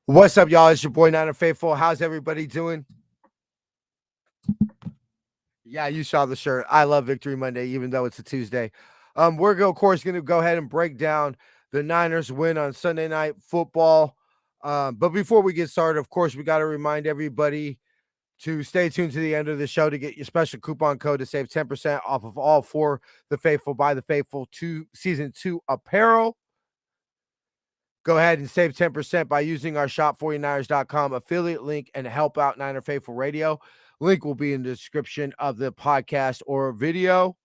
What's up, y'all? It's your boy Niner Faithful. How's everybody doing? Yeah, you saw the shirt. I love Victory Monday, even though it's a Tuesday. We're of course going to go ahead and break down the Niners win on Sunday Night Football. But before we get started, of course, we got to remind everybody to stay tuned to the end of the show to get your special coupon code to save 10% off of all For the Faithful by the Faithful Season 2 apparel. Go ahead and save 10% by using our shop49ers.com affiliate link and help out Niner Faithful Radio. Link will be in the description of the podcast or video.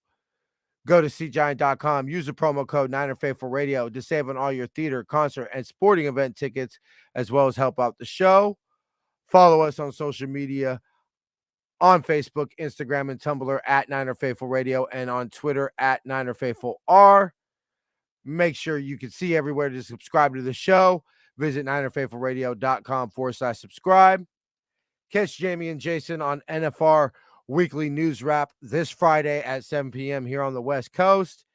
Go to cgiant.com. Use the promo code Niner Faithful Radio to save on all your theater, concert, and sporting event tickets, as well as help out the show. Follow us on social media on Facebook, Instagram, and Tumblr at Niner Faithful Radio, and on Twitter at Niner Faithful R. Make sure you can see everywhere to subscribe to the show. Visit NinerFaithfulRadio.com/subscribe. Catch Jamie and Jason on NFR Weekly News Wrap this Friday at 7 p.m. here on the West Coast.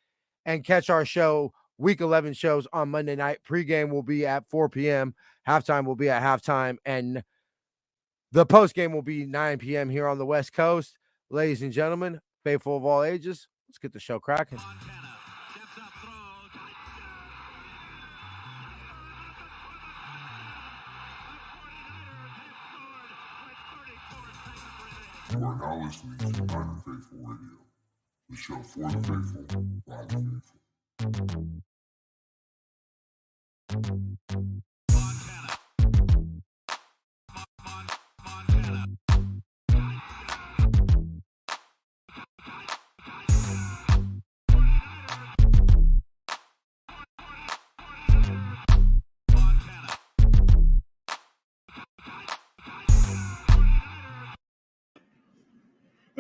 And catch our show, Week 11 shows on Monday night. Pregame will be at 4 p.m. Halftime will be at halftime. And the postgame will be 9 p.m. here on the West Coast. Ladies and gentlemen, faithful of all ages, let's get the show cracking. You are now listening to Niner Faithful Radio, the show for the faithful, by the faithful.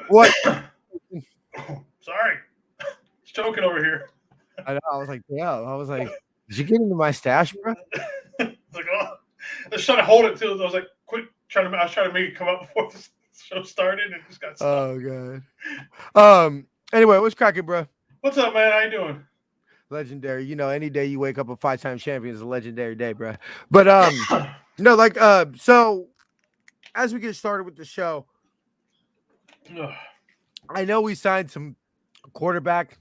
What? Sorry. Choking over here. I was like, yeah. I was like, did you get into my stash, bro? Like, oh. I was trying to hold it till I was like, quit trying to. I was trying to make it come up before the show started, and it just got stuck. Oh god. Anyway, what's cracking, bro? What's up, man? How you doing? Legendary. You know, any day you wake up a 5-time champion is a legendary day, bro. But so as we get started with the show, I know we signed some quarterback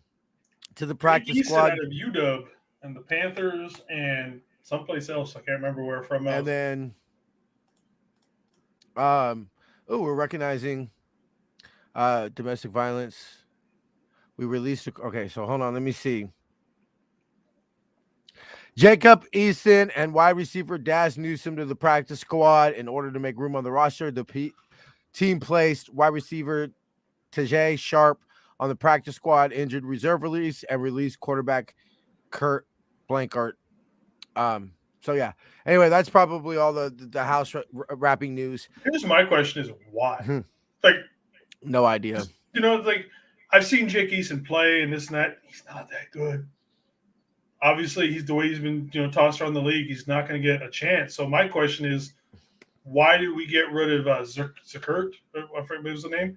to the practice squad. Out of UW and the Panthers and someplace else. I can't remember where from. And then, we're recognizing domestic violence. We released. Okay, so hold on. Let me see. Jacob Eason and wide receiver Daz Newsome to the practice squad in order to make room on the roster. The team placed wide receiver Tajay Sharp on the practice squad, injured reserve release, and released quarterback Kurt Blankart. So yeah. Anyway, that's probably all the house wrapping news. Here's my question: is why? Like, no idea. You know, like I've seen Jake Eason play and this and that. He's not that good. Obviously, he's the way he's been, tossed around the league. He's not going to get a chance. So my question is, why did we get rid of Zerkert? I forget what was the name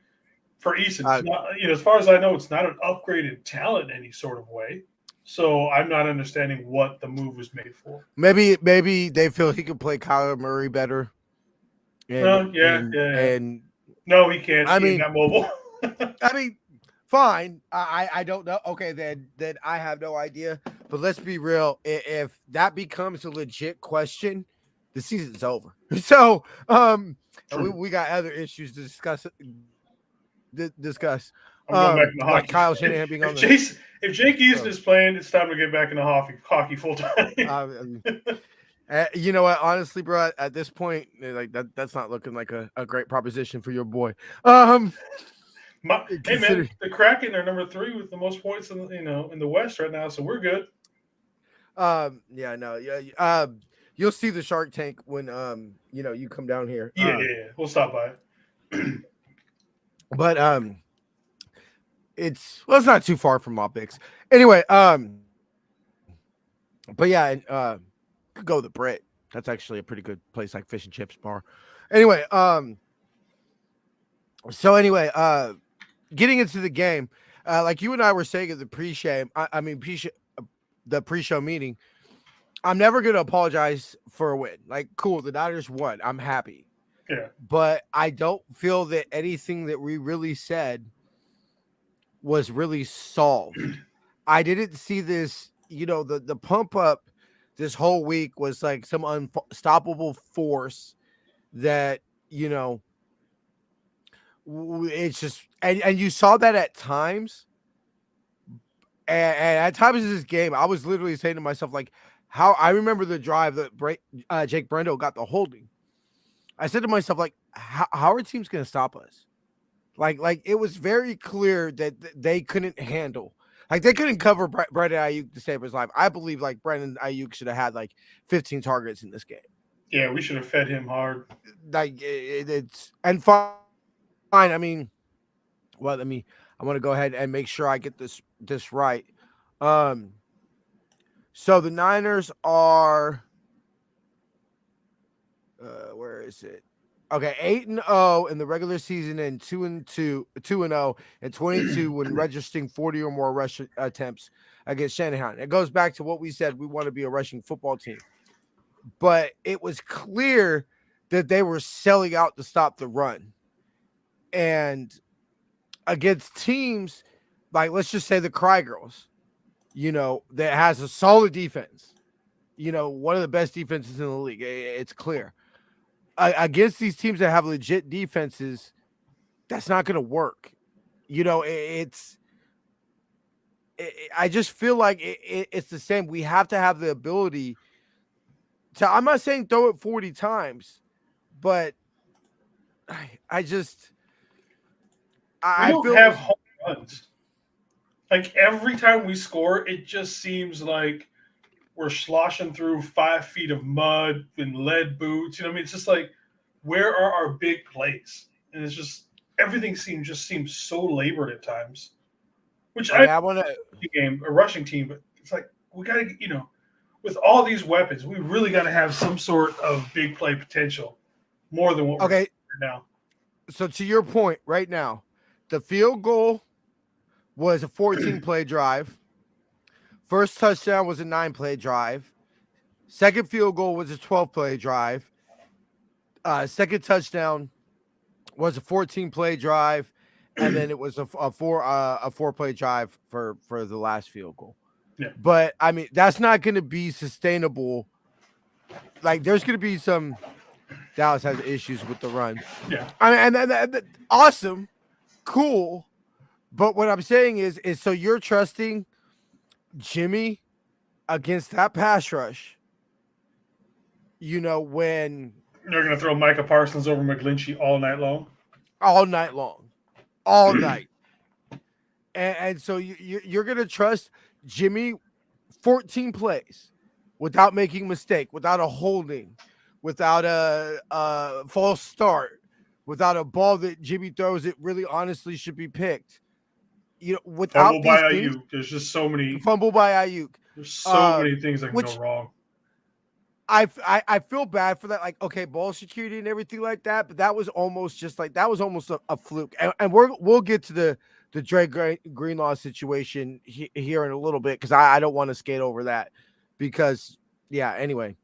for Eason. Not, as far as I know, it's not an upgraded talent in any sort of way. So I'm not understanding what the move was made for. Maybe they feel he could play Kyler Murray better. And no, he can't. He's not mobile. I mean, fine. I don't know. Okay, then I have no idea. But let's be real. If that becomes a legit question, the season's over. So we got other issues to discuss. Like Kyle Shanahan being on the. If Jake Eason is playing, it's time to get back into hockey full time. You know what? Honestly, bro, at this point, like that's not looking like a great proposition for your boy. Hey man, the Kraken are number 3 with the most points in the West right now, so we're good. You'll see the Shark Tank when you come down here. Yeah, we'll stop by. But it's not too far from Opix. Anyway, but yeah, could go to the Brit. That's actually a pretty good place, like fish and chips bar. Anyway, getting into the game, like you and I were saying at the pre-show, the pre-show meeting, I'm never gonna apologize for a win. Like, cool, the Niners won. I'm happy. Yeah. But I don't feel that anything that we really said was really solved. I didn't see this, the pump up this whole week was like some unstoppable force that, it's just, and you saw that at times. And at times in this game, I was literally saying to myself, like, how I remember the drive that Jake Brendo got the holding. I said to myself, like, how are teams going to stop us? Like it was very clear that they couldn't handle. Like, they couldn't cover Brandon Ayuk to save his life. I believe, like, Brandon Ayuk should have had, like, 15 targets in this game. Yeah, we should have fed him hard. Like, it's – and fine. I mean, well, I want to go ahead and make sure I get this right. So the Niners are where is it? Okay, 8-0 in the regular season and 2-0 and 22 when registering 40 or more rush attempts against Shanahan. It goes back to what we said. We want to be a rushing football team. But it was clear that they were selling out to stop the run. And against teams like, let's just say the Cry Girls, that has a solid defense, one of the best defenses in the league. It's clear. Against these teams that have legit defenses, that's not going to work. I just feel like it's the same. We have to have the ability to, I'm not saying throw it 40 times, but I feel have home runs. Like, every time we score, it just seems like we're sloshing through 5 feet of mud and lead boots. It's just like, where are our big plays? And it's just, everything seems so labored at times. Which I want to game a rushing team, but it's like, we got to, with all these weapons, we really got to have some sort of big play potential, more than what we're doing right now. So to your point, right now, the field goal was a 14-play drive. First touchdown was a 9-play drive. Second field goal was a 12-play drive. Second touchdown was a 14-play drive, and then it was a 4-play drive for the last field goal. Yeah. But I mean, that's not going to be sustainable. Like, there's going to be some. Dallas has issues with the run. Yeah. I mean, and awesome, cool. But what I'm saying is so you're trusting Jimmy against that pass rush, when they're going to throw Micah Parsons over McGlinchey all night long. All night. And so you're going to trust Jimmy 14 plays without making a mistake, without a holding, without a false start, without a ball that Jimmy throws that really honestly should be picked. Without fumble by Ayuk. There's just so many. Fumble by Ayuk. There's so many things that can go wrong. I feel bad for that. Like, okay, ball security and everything like that, but that was almost just like that was almost a fluke. And we'll get to the Dre Greenlaw situation here in a little bit because I don't want to skate over that because anyway.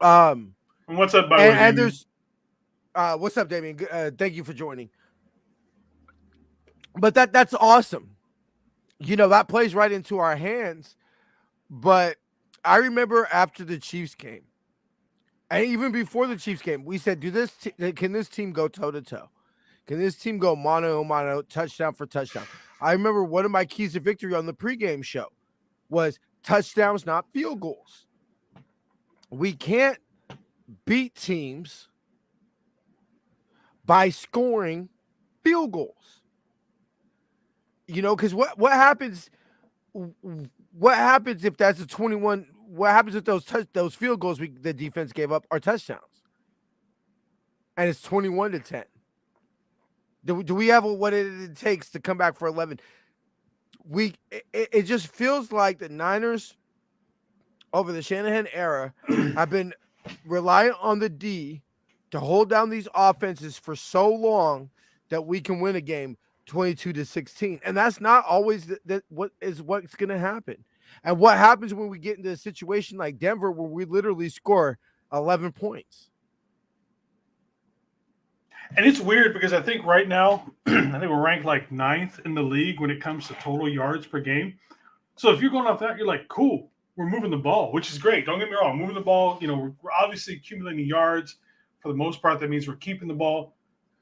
And what's up, by and there's what's up, Damien? Thank you for joining. But that's awesome. That plays right into our hands. But I remember after the Chiefs game, and even before the Chiefs game, we said, can this team go toe-to-toe? Can this team go mano-a-mano, touchdown for touchdown? I remember one of my keys to victory on the pregame show was touchdowns, not field goals. We can't beat teams by scoring field goals. Because what happens? What happens if that's a 21? What happens if those field goals the defense gave up are touchdowns? And it's 21-10. Do we have what it takes to come back for 11? It just feels like the Niners over the Shanahan era have been relying on the D to hold down these offenses for so long that we can win a game 22-16, and that's not always what's going to happen. And what happens when we get into a situation like Denver where we literally score 11 points? And it's weird because I think right now, I think we're ranked like 9th in the league when it comes to total yards per game. So if you're going off that, you're like, cool, we're moving the ball, which is great. Don't get me wrong, moving the ball, we're obviously accumulating yards. For the most part, that means we're keeping the ball.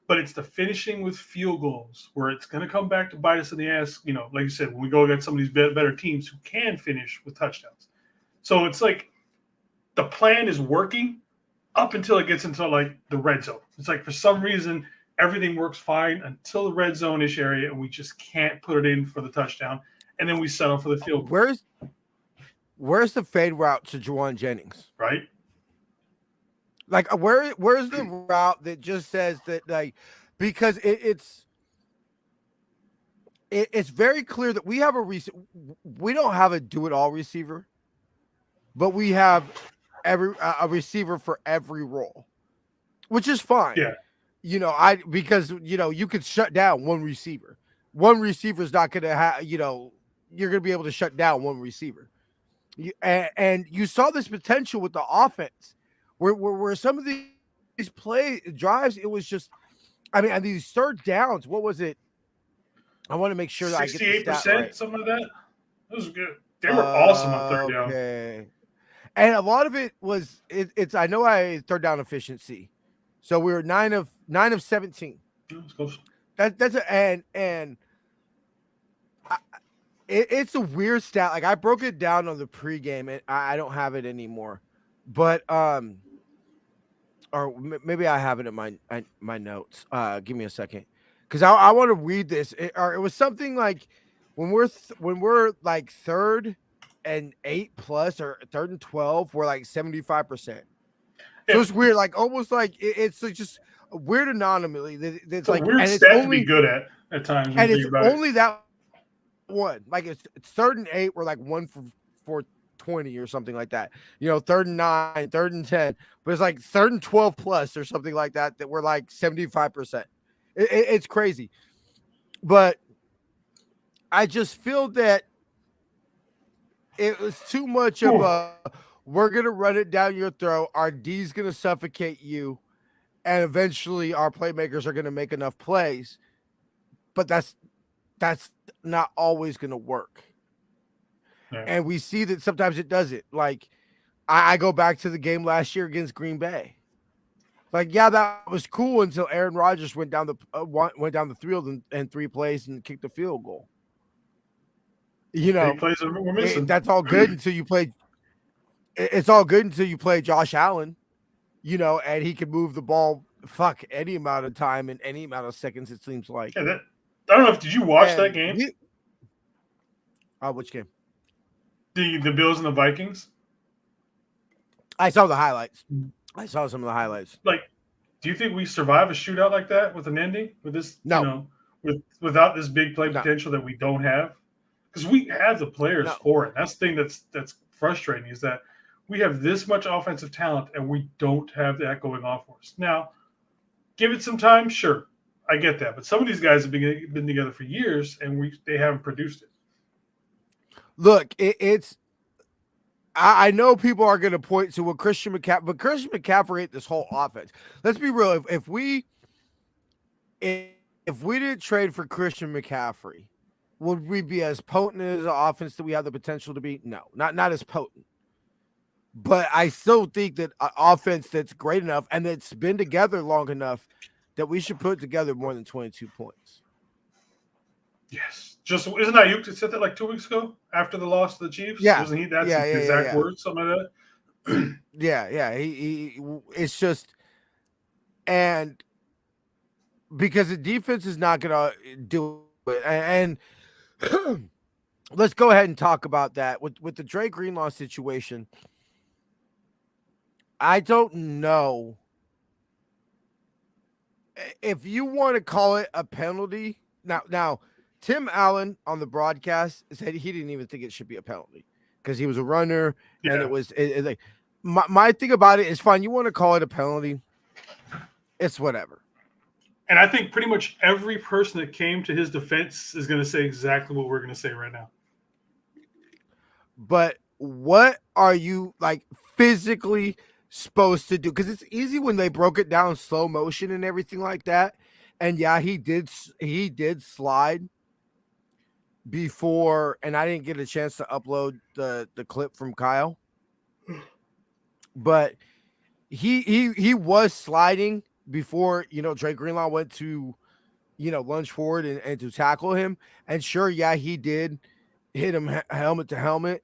But it's the finishing with field goals where it's going to come back to bite us in the ass. Like you said, when we go against some of these better teams who can finish with touchdowns. So it's like the plan is working up until it gets into like the red zone. It's like for some reason everything works fine until the red zone-ish area, and we just can't put it in for the touchdown, and then we settle for the field goal. Where's the fade route to Juwan Jennings? Right? Like where's the route that just says that, like, because it's very clear that we have we don't have a do-it-all receiver, but we have a receiver for every role, which is fine. Yeah. Because you could shut down one receiver. One receiver is not going to have, you're going to be able to shut down one receiver. And you saw this potential with the offense where some of these play drives, it was just, and these third downs, what was it? I want to make sure that I get the stat right. Something like that. That was good. They were awesome on third down. Okay. And a lot of it was it's I know I third down efficiency. So we were 9 of 17. That's close. It's a weird stat. Like I broke it down on the pregame, and I don't have it anymore. But or maybe I have it in my notes. Give me a second, because I want to read this. It was something like when we're like 3rd and 8+ or 3rd and 12, we're like 75%. So it's weird, like almost like it's like just a weird anomaly. It's like a weird stat to be good at times. And it's only that one. Like it's 3rd and 8, we're like 1 for 20 or something like that. 3rd and 9, 3rd and 10, but it's like 3rd and 12+ or something like that we're like 75%. It's crazy. But I just feel that it was too much of a we're going to run it down your throat. Our D's going to suffocate you. And eventually our playmakers are going to make enough plays. But that's not always going to work. Yeah. And we see that sometimes it doesn't. Like, I go back to the game last year against Green Bay. Like, yeah, that was cool until Aaron Rodgers went down the field in 3 plays and kicked the field goal. Plays we're missing. That's all good until you play. It's all good until you play Josh Allen, and he can move the ball any amount of time in any amount of seconds, it seems like. Yeah, I don't know did you watch that game? Which game? The Bills and the Vikings? I saw the highlights. I saw some of the highlights. Like, do you think we survive a shootout like that with an ending? With this, no. Without this big play potential that we don't have? Because we have the players for it. That's the thing that's frustrating is that we have this much offensive talent and we don't have that going off for us. Now, give it some time, sure. I get that. But some of these guys have been together for years and they haven't produced it. Look, I know people are going to point to what Christian McCaffrey ate this whole offense. Let's be real. If we didn't trade for Christian McCaffrey, would we be as potent as an offense that we have the potential to be? No, not as potent. But I still think that an offense that's great enough and that's been together long enough that we should put together more than 22 points. Yes. Just isn't that Ayuk that said that like 2 weeks ago after the loss to the Chiefs? Yeah. Wasn't he? That's his exact words, something like that. Yeah. He it's just, and because the defense is not gonna do it, and let's go ahead and talk about that with the Dre Greenlaw situation. I don't know if you want to call it a penalty. Now, Tim Allen on the broadcast said he didn't even think it should be a penalty because he was a runner, and it was like my thing about it is fine. You want to call it a penalty, it's whatever. And I think pretty much every person that came to his defense is going to say exactly what we're going to say right now. but what are you like physically supposed to do? Because it's easy when they broke it down slow motion and everything like that. And yeah, he did slide before, and I didn't get a chance to upload the clip from Kyle, but he was sliding before Dre Greenlaw went to lunge forward and to tackle him. And sure, yeah, he did hit him helmet to helmet.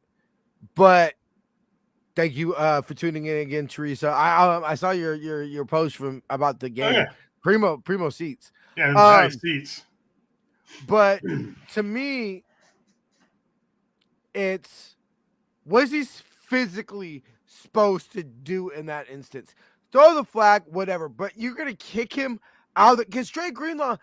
But thank you for tuning in again, Teresa. I saw your post from about the game. yeah. Primo seats. Yeah, nice seats. But to me, it's what is he physically supposed to do in that instance? Throw the flag, whatever. But you're gonna kick him out of the because Dre Greenlaw.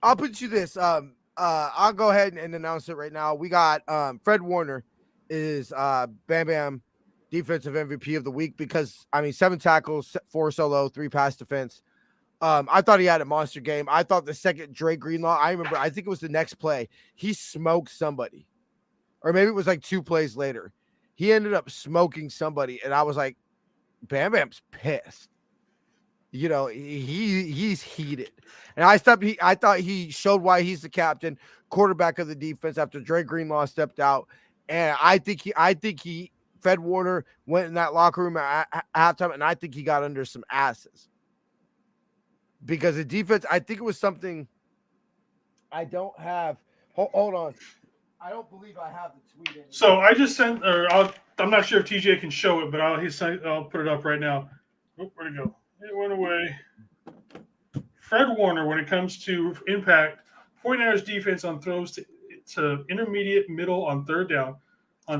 I'll put you this. I'll go ahead and announce it right now. We got Fred Warner is Bam Bam defensive MVP of the week because 7 tackles, 4 solo, 3 pass defense. I thought he had a monster game. I thought the second Dre Greenlaw, I think it was the next play, he smoked somebody. Or maybe it was like 2 plays later. He ended up smoking somebody, and I was like, Bam Bam's pissed. He's heated. And I thought he showed why he's the captain, quarterback of the defense after Dre Greenlaw stepped out. And I think he Fred Warner went in that locker room at halftime, and I think he got under some asses. Because the defense, I think it was something I don't have. Hold on. I don't believe I have the tweet anymore. So I just sent, I'm not sure if TJ can show it, but I'll put it up right now. Oh, where'd it go? It went away. Fred Warner, when it comes to impact, 49ers defense on throws to intermediate middle on third down,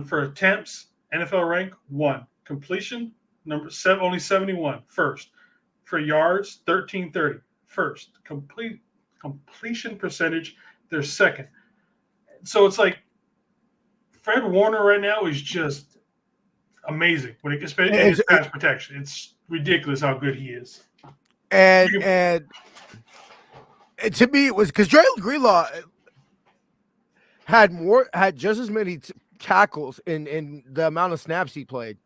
for attempts, NFL rank 1. Completion, number 7, only 71, first. For yards, 1330, first. Completion percentage, they're second. So it's like Fred Warner right now is just amazing when it gets his pass protection. It's ridiculous how good he is. And to me, it was because Dre Greenlaw had just as many tackles in the amount of snaps he played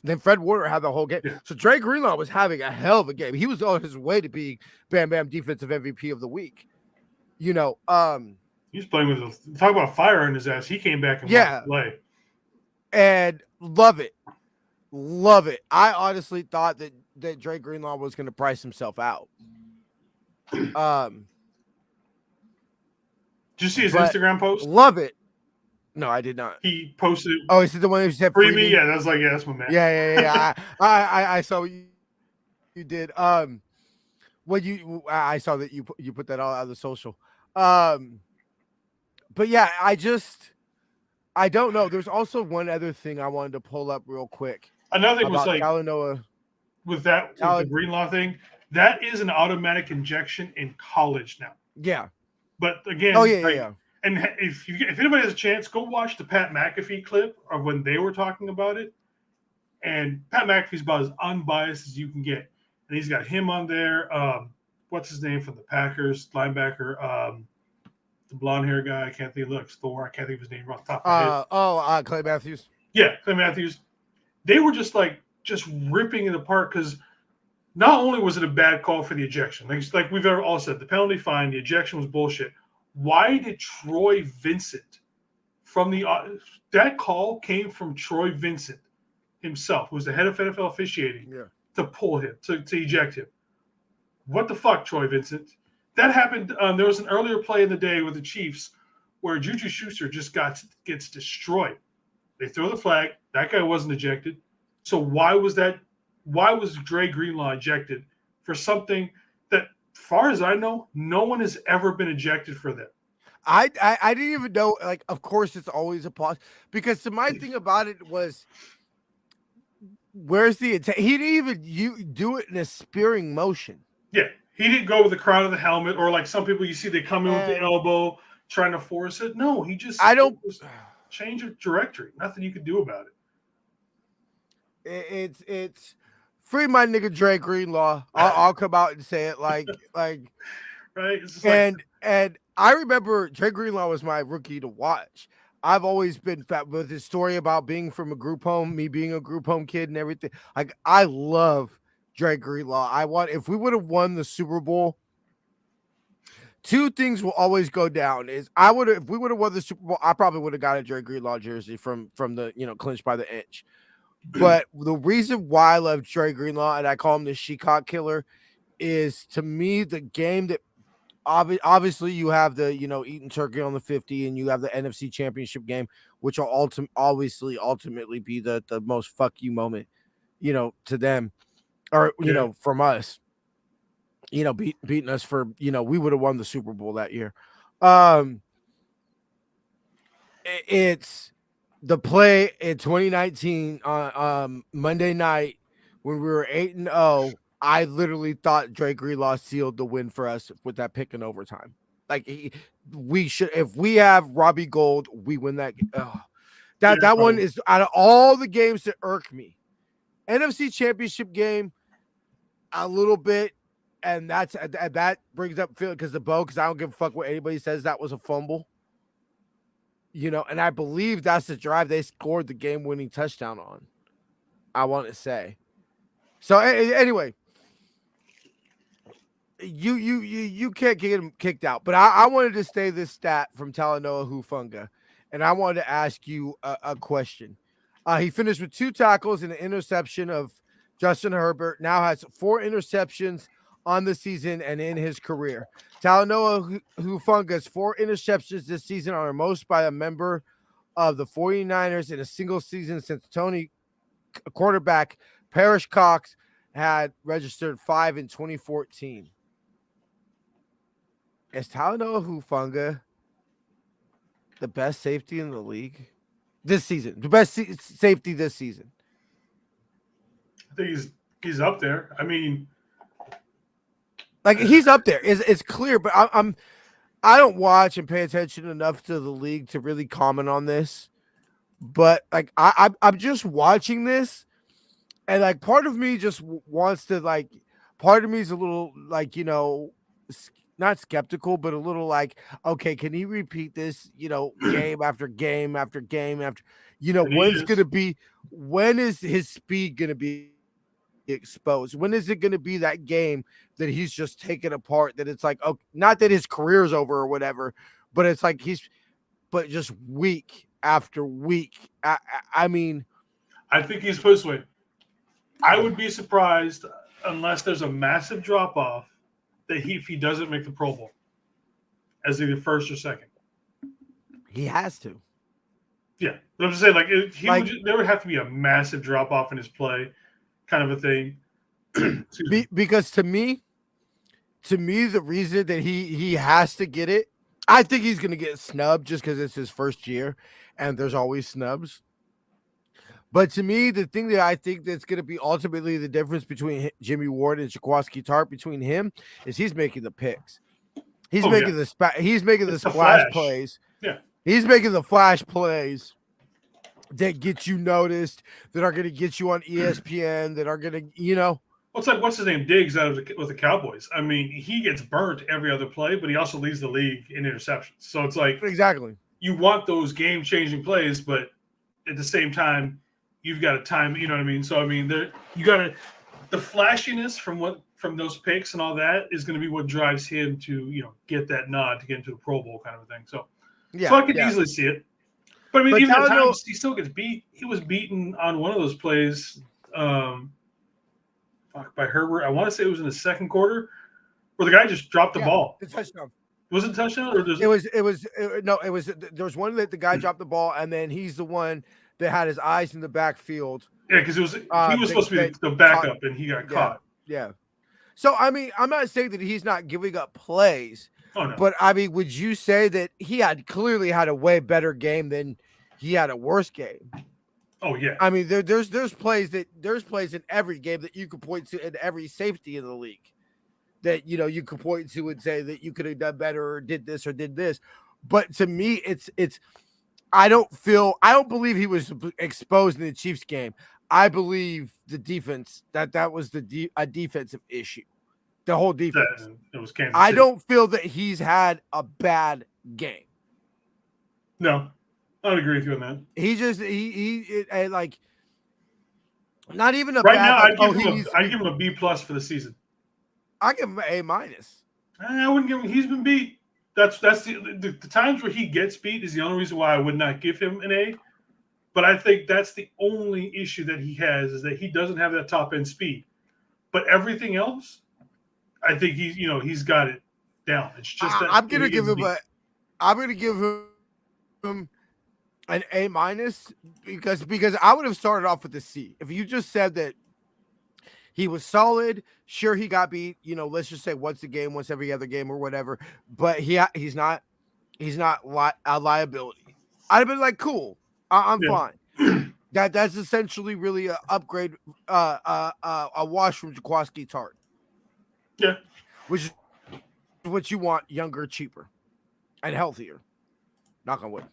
than Fred Warner had the whole game. Yeah. So Dre Greenlaw was having a hell of a game. He was on his way to being Bam Bam defensive MVP of the week. He's playing with talk about fire in his ass. He came back and play. And love it. I honestly thought that Dre Greenlaw was going to price himself out. Did you see his Instagram post? Love it. No, I did not. He posted. Oh, is it the one who said free me? Yeah, that's that's my man. Yeah. I saw what you did. I saw that you put that all out of the social. But yeah, I don't know. There's also one other thing I wanted to pull up real quick. Another thing was like Talanoa. With the Greenlaw thing, that is an automatic injection in college now. Yeah. But again, yeah. And if anybody has a chance, go watch the Pat McAfee clip of when they were talking about it. And Pat McAfee's about as unbiased as you can get. And he's got him on there. What's his name from the Packers? Linebacker. The blonde hair guy. I can't think. Looks Thor. I can't think of his name off the top of my head. Clay Matthews. Yeah, Clay Matthews. They were just ripping it apart because not only was it a bad call for the ejection, like we've all said, the penalty fine, the ejection was bullshit. Why did Troy Vincent that call came from Troy Vincent himself, who was the head of NFL officiating, to pull him, to eject him? What the fuck, Troy Vincent? That happened. There was an earlier play in the day with the Chiefs where Juju Schuster just gets destroyed. They throw the flag. That guy wasn't ejected. So why was Dre Greenlaw ejected for something that, far as I know, no one has ever been ejected for that? I didn't even know. Like, of course, it's always a pause because my thing about it was, where's the intent? He didn't even do it in a spearing motion. Yeah, he didn't go with the crown of the helmet, or like some people you see they come in with the elbow trying to force it. No, he just change of trajectory. Nothing you could do about it. It's free my nigga Dre Greenlaw. I'll come out and say it like right. It's just and I remember Dre Greenlaw was my rookie to watch. I've always been fat with his story about being from a group home, me being a group home kid and everything. Like I love Dre Greenlaw. If we would have won the Super Bowl, two things will always go down. If we would have won the Super Bowl, I probably would have got a Dre Greenlaw jersey from the clinched by the inch. But the reason why I love Dre Greenlaw and I call him the Shecock Killer is, to me, the game that obviously you have the eating turkey on the 50, and you have the NFC Championship game, which will ultimately be the most fuck you moment, to them, or from us, beating us for we would have won the Super Bowl that year. It's the play in 2019 on Monday night when we were 8-0. I literally thought Dre Greenlaw sealed the win for us with that pick in overtime. Like we should, if we have Robbie Gould, we win that. That one is, out of all the games that irk me, NFC Championship game a little bit, and that brings up feeling because I don't give a fuck what anybody says. That was a fumble, and I believe that's the drive they scored the game-winning touchdown on. I want to say. So anyway. You can't get him kicked out, but I wanted to say this stat from Talanoa Hufanga, and I wanted to ask you a question. He finished with 2 tackles and an interception of Justin Herbert. Now has 4 interceptions on the season and in his career. Talanoa Hufanga's 4 interceptions this season are most by a member of the 49ers in a single season since Tony quarterback Parrish Cox had registered 5 in 2014. Is Talanoa Hufanga the best safety in the league this season? The best safety this season? I think he's up there. I mean, like he's up there. It's clear, but I don't watch and pay attention enough to the league to really comment on this. But like I'm just watching this, and like part of me just wants to part of me is a little not skeptical, but a little like, okay, can he repeat this, game after game after game after, when is his speed going to be exposed? When is it going to be that game that he's just taken apart, that it's like, oh, not that his career's over or whatever, but it's like but just week after week. I mean, I think he's supposed to. I would be surprised unless there's a massive drop off that if he doesn't make the Pro Bowl as either first or second. He has to. Yeah. I'm just saying, there would have to be a massive drop off in his play, kind of a thing. Because to me, the reason that he has to get it, I think he's going to get snubbed just because it's his first year and there's always snubs. But to me, the thing that I think that's going to be ultimately the difference between Jimmy Ward and Jaquiski Tartt between him is he's making the picks. He's making the splash plays. Yeah. He's making the flash plays that get you noticed, that are going to get you on ESPN, that are going to, Well, it's like, what's his name? Diggs with the Cowboys. I mean, he gets burnt every other play, but he also leads the league in interceptions. So it's like, exactly, you want those game-changing plays, but at the same time, you've got to time, you know what I mean? So, I mean, the flashiness from those picks and all that is going to be what drives him to, get that nod to get into the Pro Bowl kind of a thing. So, so I could easily see it. But I mean, even at times, he still gets beat. He was beaten on one of those plays by Herbert. I want to say it was in the second quarter where the guy just dropped the ball. The touchdown. Was it a touchdown? Or there was one that the guy dropped the ball, and then he's the one that had his eyes in the backfield. Yeah, because he was supposed to be the backup, and he got caught. Yeah. So, I mean, I'm not saying that he's not giving up plays. Oh, no. But, I mean, would you say that he clearly had a way better game than he had a worse game? Oh, yeah. I mean, there's plays in every game that you could point to in every safety in the league that, you could point to and say that you could have done better or did this or did this. But to me, it's I don't believe he was exposed in the Chiefs game. I believe the defense, that was a defensive issue. The whole defense. It was Kansas City. I City. don't feel that he's had a bad game. No. I'd agree with you on that. He just like not even a Right bad now, like, I'd give him a B+ for the season. I give him an A-. I wouldn't give him. He's been beat. That's the times where he gets beat is the only reason why I would not give him an A. But I think that's the only issue that he has is that he doesn't have that top end speed. But everything else, I think he's got it down. It's just that I'm gonna give him an A- because I would have started off with a C. If you just said that he was solid, sure he got beat, let's just say once a game, once every other game or whatever, but he's not a liability. I'd have been like, cool, I'm fine. That's essentially really an upgrade, a wash from Jaquiski Tartt. Yeah. Which is what you want, younger, cheaper, and healthier. Knock on wood.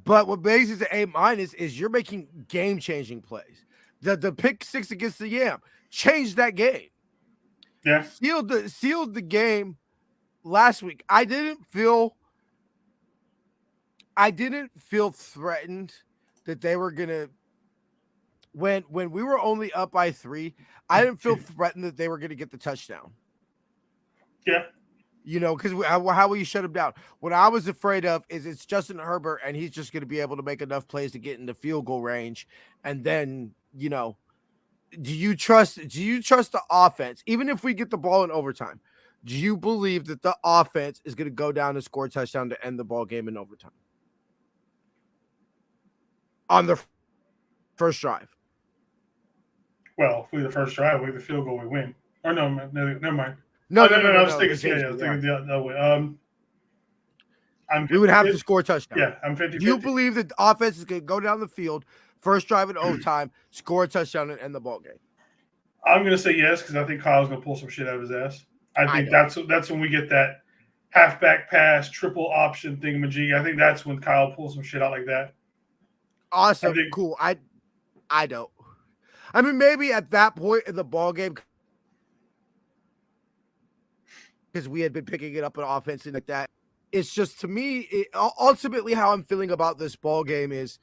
But what makes it an A- is you're making game-changing plays. The pick 6 against the Yam changed that game. Yeah. Sealed the game last week. I didn't feel threatened that they were gonna when we were only up by 3, I didn't feel threatened that they were gonna get the touchdown. Yeah. Because how will you shut him down? What I was afraid of is it's Justin Herbert, and he's just going to be able to make enough plays to get into field goal range. And then, do you trust the offense? Even if we get the ball in overtime, do you believe that the offense is going to go down and score a touchdown to end the ball game in overtime? On the first drive. Well, if we the first drive, we the field goal, we win. Or no, never mind. No. I was thinking the other way. We would have to score a touchdown. Yeah, I'm 50. Do you believe that the offense is going to go down the field, first drive in overtime, score a touchdown, and end the ball game? I'm going to say yes because I think Kyle's going to pull some shit out of his ass. I think that's when we get that halfback pass, triple option thingamajig. I think that's when Kyle pulls some shit out like that. Awesome, cool. I don't. I mean, maybe at that point in the ball game, because we had been picking it up on offense and like that. It's just, to me, ultimately how I'm feeling about this ball game is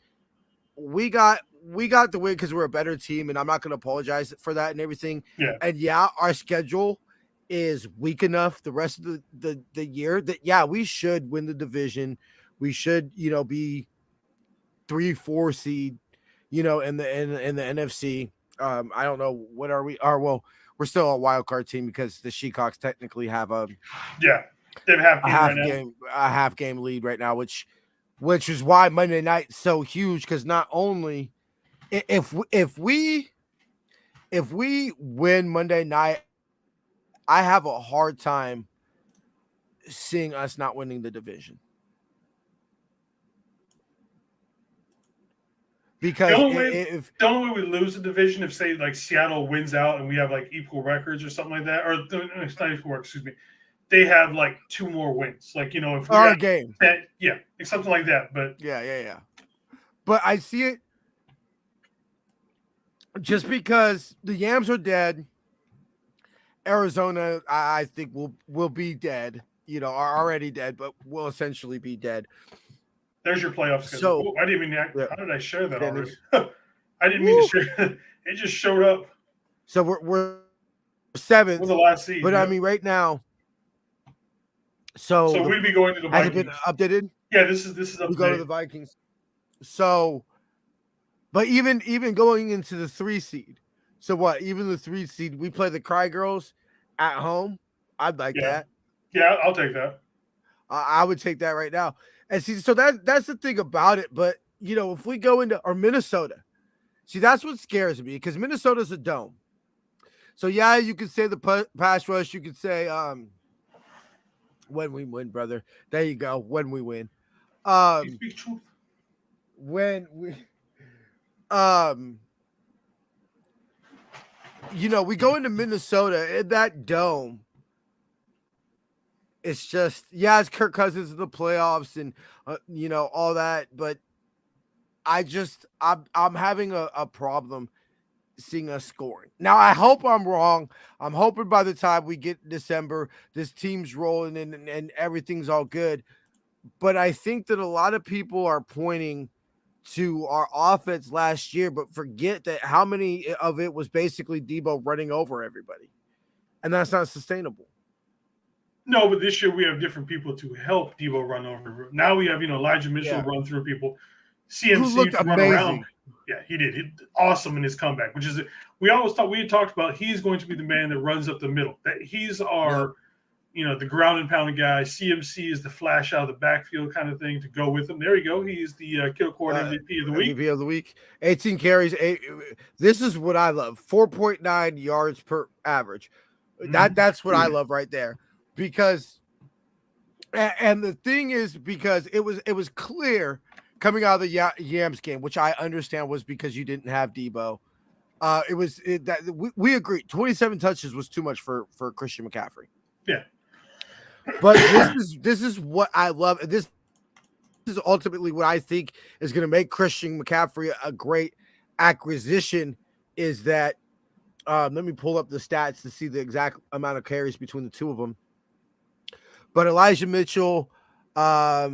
we got the win because we're a better team, and I'm not going to apologize for that and everything. Yeah. And our schedule is weak enough the rest of the year that we should win the division. We should be 3-4 seed, in the NFC. I don't know what are we are. Well, we're still a wild card team because the Shecox technically have a half game lead right now, which is why Monday night's so huge. Because not only if we win Monday night, I have a hard time seeing us not winning the division. Because the only way we lose the division if, say, like Seattle wins out and we have like equal records or something like that, or it's not equal records, excuse me. They have like 2 more wins, like if we our game, it's something like that. But yeah. But I see it just because the Yams are dead. Arizona, I think will be dead. Are already dead, but will essentially be dead. There's your playoff schedule. So, I didn't mean how did I share that already? I didn't mean to share. It just showed up. So we're 7th. We're the last seed. But I mean, right now. So we'd be going to the Vikings. Has it been updated? Yeah, this is up. We go to the Vikings. So, but even going into the 3 seed. So what? Even the 3 seed, we play the Cry Girls at home. I'd like that. Yeah, I'll take that. I would take that right now. And see, so that's the thing about it. But if we go into Minnesota, see, that's what scares me because Minnesota's a dome. So you could say the pass rush. You could say when we win, brother. There you go. When we win. You speak truth. When we we go into Minnesota in that dome. It's just, it's Kirk Cousins in the playoffs and, all that. But I'm having a problem seeing us scoring. Now, I hope I'm wrong. I'm hoping by the time we get December, this team's rolling and everything's all good. but I think that a lot of people are pointing to our offense last year, but forget that how many of it was basically Debo running over everybody, and that's not sustainable. No, but this year we have different people to help Debo run over. Now we have, Elijah Mitchell Yeah. run through people, Who CMC looked to run around. amazing. Yeah, he did. He did awesome in his comeback, which is we had talked about he's going to be the man that runs up the middle. That he's our, the ground and pound guy. CMC is the flash out of the backfield kind of thing to go with him. There you go. He's the kill court MVP of the week. MVP of the week. 18 carries. This is what I love. 4.9 yards per average. That's what I love right there. Because, and the thing is, because it was clear coming out of the Yams game, which I understand was because you didn't have Debo. We agreed 27 touches was too much for Christian McCaffrey. Yeah. But this is what I love. This is ultimately what I think is going to make Christian McCaffrey a great acquisition. Is that let me pull up the stats to see the exact amount of carries between the two of them. But Elijah Mitchell, where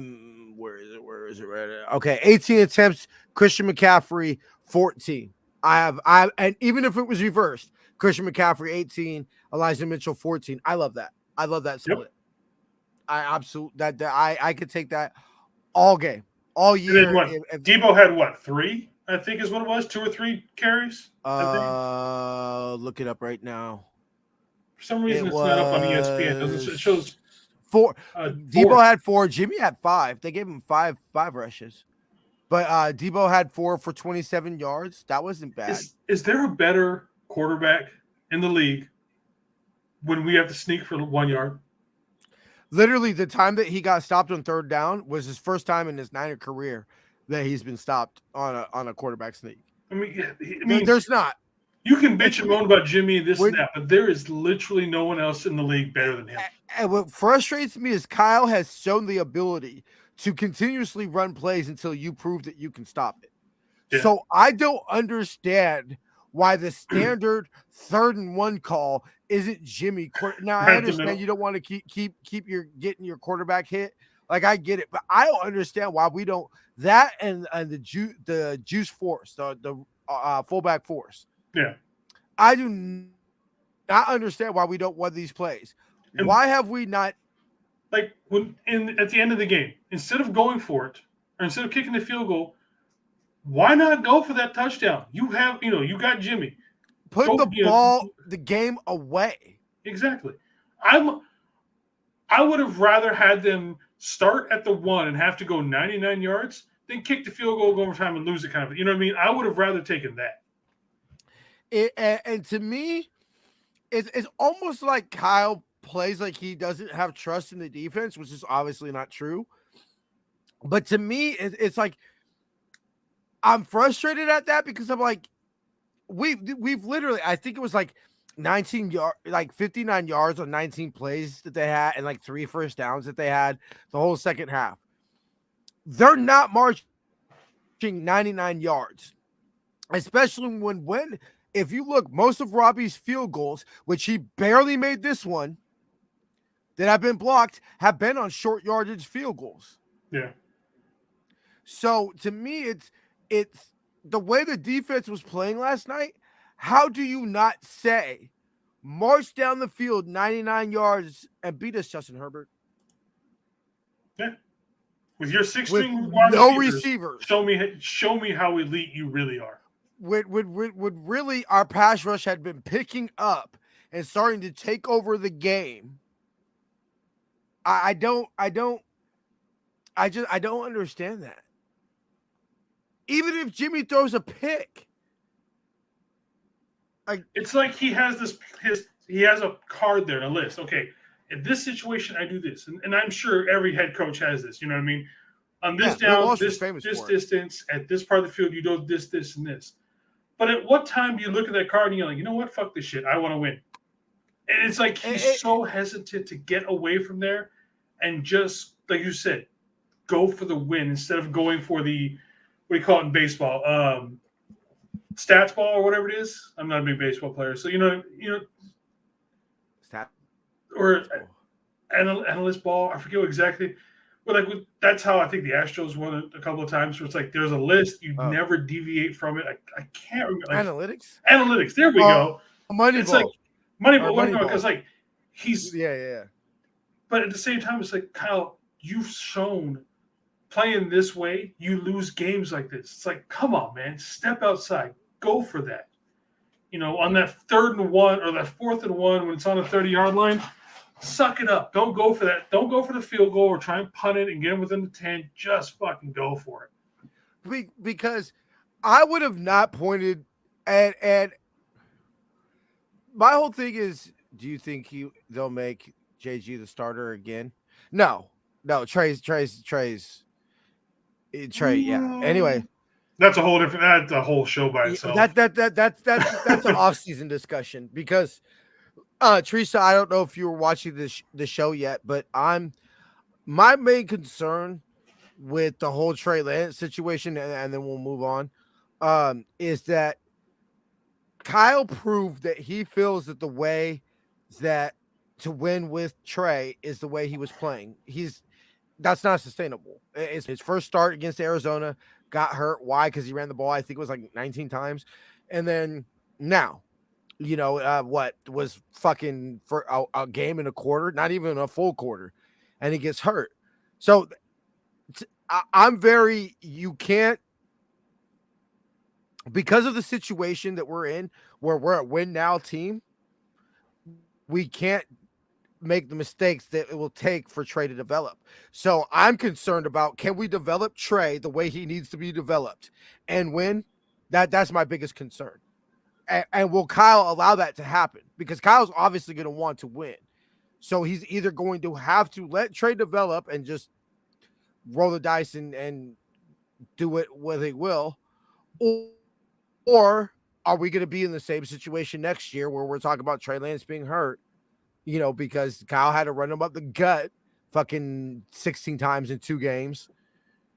is it right now? Okay, 18 attempts. Christian McCaffrey, 14. And even if it was reversed, Christian McCaffrey, 18, Elijah Mitchell, 14. I love that. I love that split. Yep. I absolutely I could take that all game, all year. Debo had 3? I think is what it was, 2 or 3 carries. Look it up right now. For some reason, it's not up on ESPN. It shows 4. Debo had 4. Jimmy had 5. They gave him 5 rushes, but Debo had 4 for 27 yards. That wasn't bad. Is there a better quarterback in the league when we have to sneak for 1 yard? Literally, the time that he got stopped on third down was his first time in his Niner career that he's been stopped on a quarterback sneak. I mean, there's not. You can bitch and moan about Jimmy and this and that, but there is literally no one else in the league better than him. And what frustrates me is Kyle has shown the ability to continuously run plays until you prove that you can stop it. Yeah. So I don't understand why the standard 3rd and 1 call isn't Jimmy. Now I understand you don't want to keep getting your quarterback hit. Like I get it, but I don't understand why we don't that and the juice force, the fullback force. Yeah, I do not understand why we don't win these plays. And why have we not? Like at the end of the game, instead of going for it or instead of kicking the field goal, why not go for that touchdown? You have, you got Jimmy. Put the game away. Exactly. I would have rather had them start at the 1 and have to go 99 yards than kick the field goal, go overtime, and lose it kind of. You know what I mean? I would have rather taken that. And to me, it's almost like Kyle plays like he doesn't have trust in the defense, which is obviously not true. But to me, it's like I'm frustrated at that because I'm like, we've literally, I think it was like 59 yards on 19 plays that they had and like 3 first downs that they had the whole second half. They're not marching 99 yards, especially when if you look, most of Robbie's field goals, which he barely made this one, that have been blocked, have been on short yardage field goals. Yeah. So to me, it's the way the defense was playing last night. How do you not say, march down the field 99 yards and beat us, Justin Herbert? Yeah. With your 6-string no receivers. Show me how elite you really are. Would really our pass rush had been picking up and starting to take over the game. I don't understand that. Even if Jimmy throws a pick, it's like he has he has a card there, a list. Okay, in this situation, I do this, and I'm sure every head coach has this. You know what I mean? On this down, this distance, at this part of the field, you do this, and this. But at what time do you look at that card and you're like, you know what? Fuck this shit. I want to win. And it's like he's so hesitant to get away from there and just, like you said, go for the win instead of going for the, what do you call it in baseball? Stats ball or whatever it is. I'm not a big baseball player. So, Stat or analyst ball. I forget what exactly. But that's how I think the Astros won a couple of times. Where it's like there's a list, you Oh. never deviate from it. I can't remember Analytics? analytics. There we go. It's like Moneyball. Moneyball because like he's Yeah. but at the same time it's like Kyle, you've shown playing this way, you lose games like this. It's like, come on, man, step outside, go for that. On that 3rd and 1 or that 4th and 1 when it's on the 30-yard line, suck it up. Don't go for that. Don't go for the field goal or try and punt it and get them within the 10. Just fucking go for it. Because I would have not pointed and my whole thing is, do you think they'll make JG the starter again? No, Trey's. Yeah. Anyway, that's a whole show by itself. That's an off-season discussion because Teresa, I don't know if you were watching the show yet, but my main concern with the whole Trey Lance situation, and then we'll move on, is that Kyle proved that he feels that the way that to win with Trey is the way he was playing. That's not sustainable. It's his first start against Arizona, got hurt. Why? Because he ran the ball, I think it was like 19 times. And then now, what was fucking for a game and a quarter, not even a full quarter, and he gets hurt. So you can't, because of the situation that we're in, where we're a win now team, we can't make the mistakes that it will take for Trey to develop. So I'm concerned about, can we develop Trey the way he needs to be developed and win? That's my biggest concern. And will Kyle allow that to happen? Because Kyle's obviously going to want to win. So he's either going to have to let Trey develop and just roll the dice and do it where they will, or are we going to be in the same situation next year where we're talking about Trey Lance being hurt, because Kyle had to run him up the gut fucking 16 times in 2 games.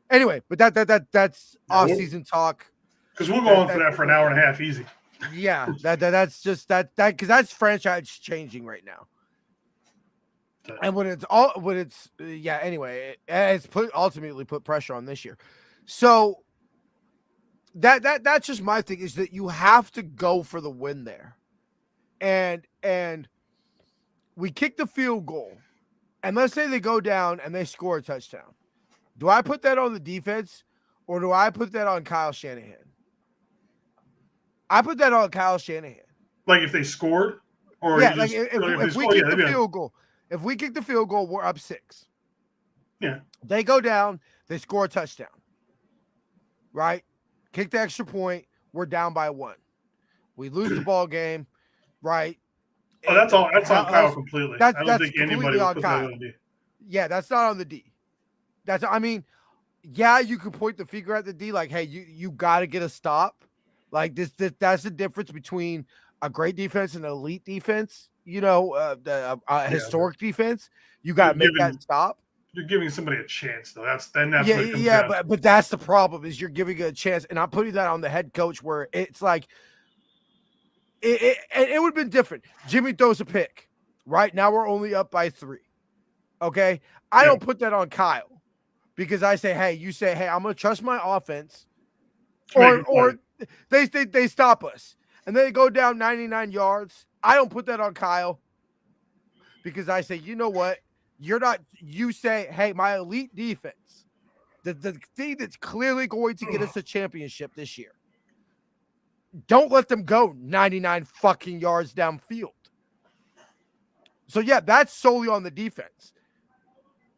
Anyway, but that's off-season talk. Because we'll go on for that for an hour and a half easy. Yeah, that's just that because that's franchise changing right now. And anyway, it's ultimately put pressure on this year. So that's just my thing, is that you have to go for the win there. And we kick the field goal, and let's say they go down and they score a touchdown. Do I put that on the defense, or do I put that on Kyle Shanahan? I put that on Kyle Shanahan. Like if they scored, or yeah, like if we kick the field goal, if we kick the field goal, we're up 6. Yeah, they go down, they score a touchdown. Right, kick the extra point, we're down by 1. We lose the ball game. Right. Oh, that's all. That's on Kyle completely. I don't think anybody would put that on the D. Yeah, that's not on the D. Yeah, you could point the finger at the D, like, hey, you got to get a stop. Like that's the difference between a great defense and an elite defense. Historic defense. You got to make that stop. You're giving somebody a chance, though. That's but that's the problem, is you're giving a chance, and I'm putting that on the head coach, where it's like it would have been different. Jimmy throws a pick. Right now we're only up by 3. Okay, I don't put that on Kyle, because I say, hey, you say, hey, I'm going to trust my offense, or they stop us and they go down 99 yards. I don't put that on Kyle, because I say, you know what? You say, hey, my elite defense, the thing that's clearly going to get us a championship this year, don't let them go 99 fucking yards downfield. So yeah, that's solely on the defense.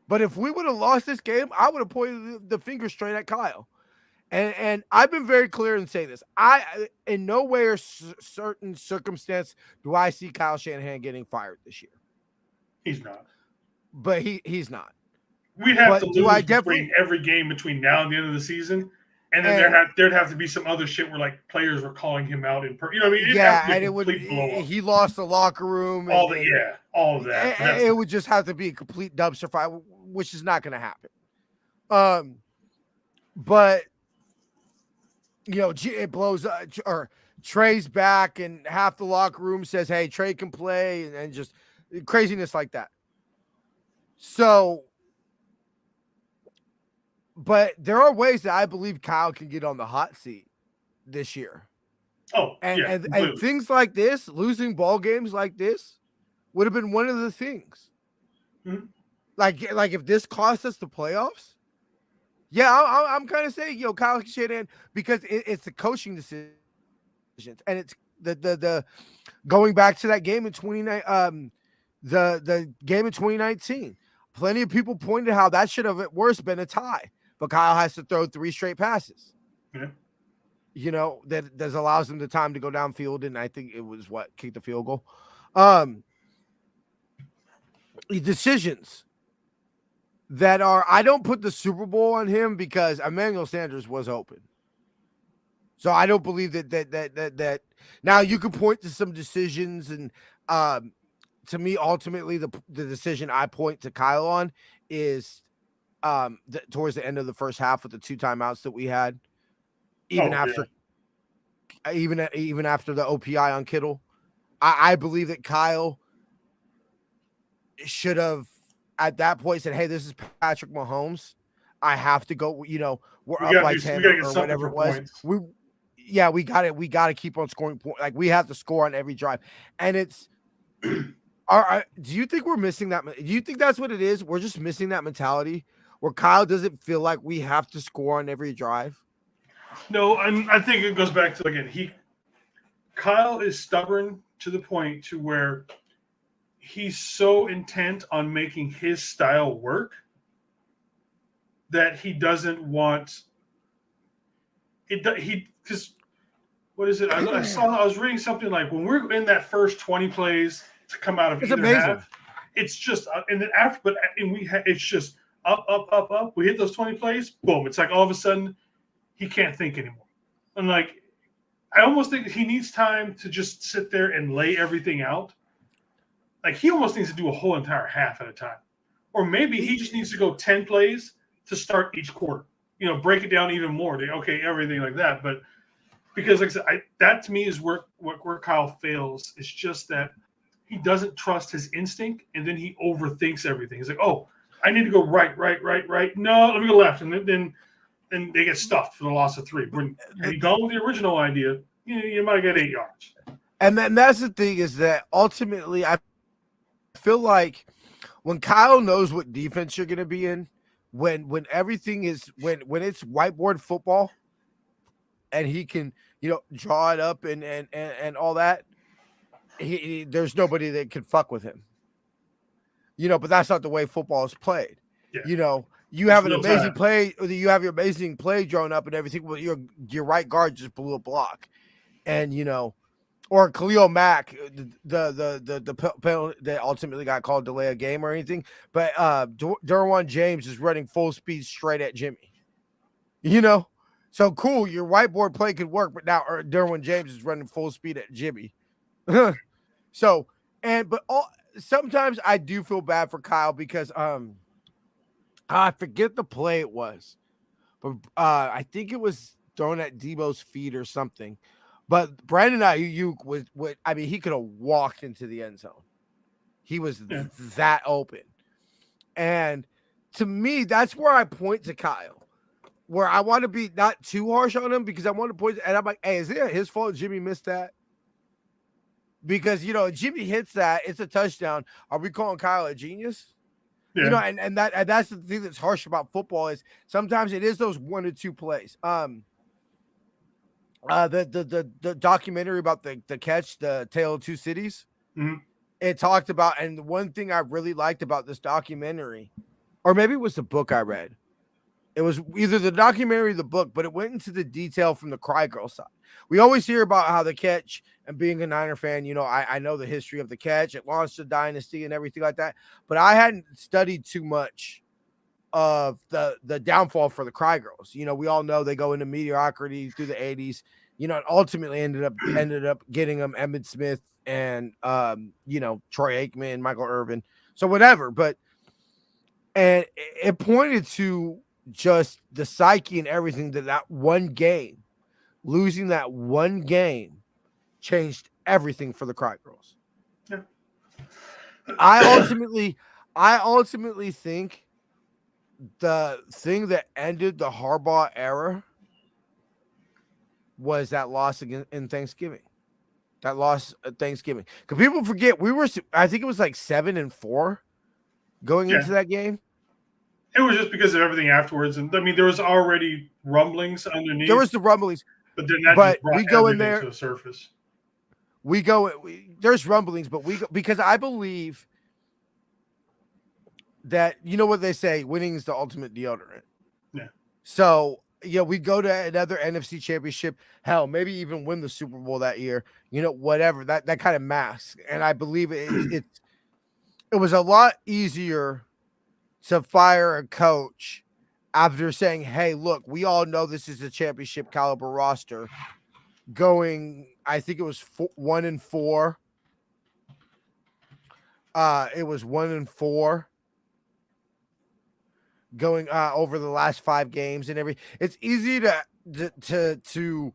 But if we would have lost this game, I would have pointed the finger straight at Kyle. And I've been very clear in saying this. I, in no way or certain circumstance, do I see Kyle Shanahan getting fired this year. He's not. But he's not. We'd have to lose every game between now and the end of the season. And then there'd have to be some other shit where like players were calling him out in what I mean? He lost the locker room. All of that. It would just have to be a complete dumpster fire, which is not going to happen. But it blows up, or Trey's back and half the locker room says, hey, Trey can play, and just craziness like that. So but there are ways that I believe Kyle can get on the hot seat this year. Oh, And yeah, and things like this, losing ball games like this, would have been one of the things. Mhm. Like if this cost us the playoffs, yeah, I'm kind of saying, Kyle Shanahan, because it's the coaching decisions, and it's the going back to that game in 29, the game in 2019. Plenty of people pointed how that should have at worst been a tie, but Kyle has to throw 3 straight passes. Yeah. That allows him the time to go downfield, and I think it was kick the field goal. Decisions that I don't put the Super Bowl on him because Emmanuel Sanders was open. So I don't believe that now you could point to some decisions, and to me, ultimately the decision I point to Kyle on is towards the end of the first half with the 2 timeouts that we had. Even after the OPI on Kittle, I believe that Kyle should have at that point said, "Hey, this is Patrick Mahomes. I have to go. We're up by 10 or whatever it was. Points. We got it. We got to keep on scoring points. Like we have to score on every drive, and it's." Do you think we're missing that? Do you think that's what it is? We're just missing that mentality where Kyle doesn't feel like we have to score on every drive. No, I think it goes back to, again, Kyle is stubborn to the point to where he's so intent on making his style work that he doesn't want it. Because what is it? I was reading something like when we're in that first 20 plays to come out of It's either amazing. half, it's just and then after, it's just up. We hit those 20 plays, boom! It's like all of a sudden he can't think anymore. And I almost think he needs time to just sit there and lay everything out. Like he almost needs to do a whole entire half at a time. Or maybe he just needs to go 10 plays to start each quarter. Break it down even more. Everything like that. But because like I said, that to me is where Kyle fails. It's just that he doesn't trust his instinct, and then he overthinks everything. He's like, oh, I need to go right. No, let me go left. And then they get stuffed for the loss of 3. When had he gone with the original idea, you might get 8 yards. And then that's the thing is that ultimately I feel like when Kyle knows what defense you're going to be in, when everything is when it's whiteboard football, and he can draw it up and all that, there's nobody that can fuck with him. But that's not the way football is played. Yeah. You have an amazing play. You have your amazing play drawn up and everything. Well, your right guard just blew a block, and or Khalil Mack, the penalty that ultimately got called delay a game or anything. But Derwin James is running full speed straight at Jimmy. So cool. Your whiteboard play could work, but now Derwin James is running full speed at Jimmy. Sometimes I do feel bad for Kyle because I forget the play it was, but I think it was thrown at Debo's feet or something. But Brandon Ayuk he could have walked into the end zone. He was that open. And to me, that's where I point to Kyle, where I want to be not too harsh on him because I want to point, and I'm like, hey, is it his fault Jimmy missed that? Because, Jimmy hits that, it's a touchdown. Are we calling Kyle a genius? Yeah. And that's the thing that's harsh about football is sometimes it is those 1 or 2 plays. The documentary about the catch, the Tale of Two Cities, it talked about, and the one thing I really liked about this documentary, or maybe it was the book I read. It was either the documentary or the book, but it went into the detail from the Cry Girl side. We always hear about how the catch, and being a Niner fan, I know the history of the catch. It launched a dynasty and everything like that. But I hadn't studied too much of the downfall for the Cry Girls. We all know they go into mediocrity through the 80s, and ultimately ended up getting them Emmitt Smith and Troy Aikman, Michael Irvin. So whatever, and it pointed to just the psyche and everything that one game, losing that one game, changed everything for the Cry Girls. Yeah. I ultimately think the thing that ended the Harbaugh era was that loss again in Thanksgiving. That loss at Thanksgiving. Because people forget I think it was like 7-4 going Yeah. into that game. It was just because of everything afterwards. And I mean, there was already rumblings underneath. There was the rumblings. But then that But just brought we go in everything there to the surface. There's rumblings, but because I believe that, you know what they say, winning is the ultimate deodorant. Yeah. So, we go to another NFC championship, hell, maybe even win the Super Bowl that year, whatever, that kind of masks. And I believe it was a lot easier to fire a coach after saying, hey, look, we all know this is a championship caliber roster going, I think it was 1-4. It was 1-4 going over the last 5 games and everything. It's easy to